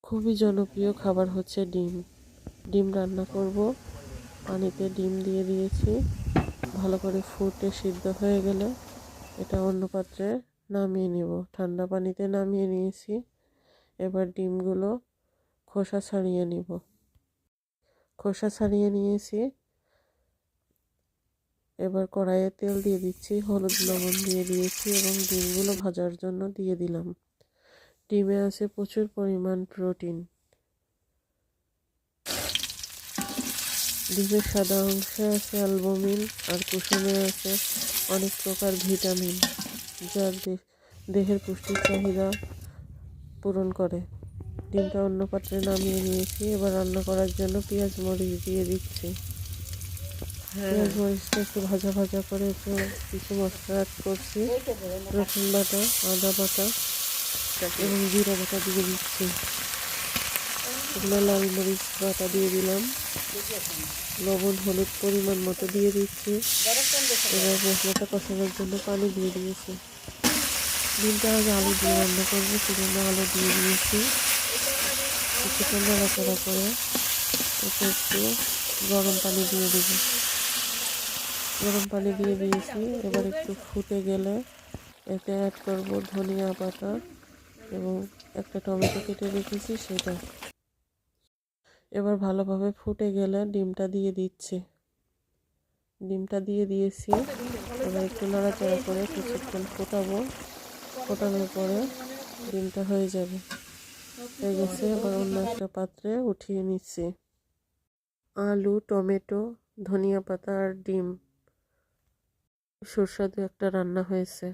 খুবই জনপ্রিয় খাবার হচ্ছে ডিম। ডিম রান্না করব। পানিতে ডিম দিয়ে দিয়েছি, ভালো করে ফুটে সিদ্ধ হয়ে গেলে এটা অন্য পাত্রে নামিয়ে নেব। ঠান্ডা পানিতে নামিয়ে নিয়েছি। এবার ডিমগুলো খোসা ছাড়িয়ে নিব। খোসা ছাড়িয়ে নিয়েছি। এবার কড়াইয়ে তেল দিয়ে দিচ্ছি, হলুদ লবণ দিয়ে দিয়েছি এবং ডিমগুলো ভাজার জন্য দিয়ে দিলাম। ডিমে আছে প্রচুর পরিমাণ প্রোটিন। ডিমের সাদা অংশে আছে অ্যালবুমিন আর কুসুমে আছে অনেক প্রকার ভিটামিন, যা দেহের পুষ্টির চাহিদা পূরণ করে। ডিমটা অন্য পাত্রে নামিয়ে নিয়েছি। এবার রান্না করার জন্য পেঁয়াজ মরিচ দিয়ে দিচ্ছি। পেঁয়াজ মরিচটা একটু ভাজা ভাজা করে একটু কিছু মশলা অ্যাড করছি। রসুন বাটা, আদা বাটা এবং জিরা বাটা দিয়ে দিচ্ছি। শুকনো লাল মরিচ বাটা দিয়ে দিলাম। লবণ হলুদ পরিমাণ মতো দিয়ে দিচ্ছি। এবার মশলাটা কষানোর জন্য পানি দিয়ে দিয়েছি। ডিমটা আগে আলু দিয়ে রান্না করবো, সেজন্য আলু দিয়ে দিয়েছি। কিছুক্ষণ নাড়াচাড়া করে এতে একটু গরম পানি দিয়ে দেবো। গরম পানি দিয়ে দিয়েছি। এবার একটু ফুটে গেলে এতে অ্যাড করব ধনিয়া পাতা এবং একটা টমেটো কেটে রেখেছি সেটা। এবার ভালোভাবে ফুটে গেলে ডিমটা দিয়ে দিচ্ছি। ডিমটা দিয়ে দিয়েছি। এবার একটু নাড়াচাড়া করে কিছুক্ষণ ফোটাবো। ফোটানোর পরে ডিমটা হয়ে যাবে। হয়ে গেছে। এবার অন্য একটা পাত্রে উঠিয়ে নিচ্ছি। আলু, টমেটো, ধনিয়া পাতা আর ডিম সুস্বাদু একটা রান্না হয়েছে।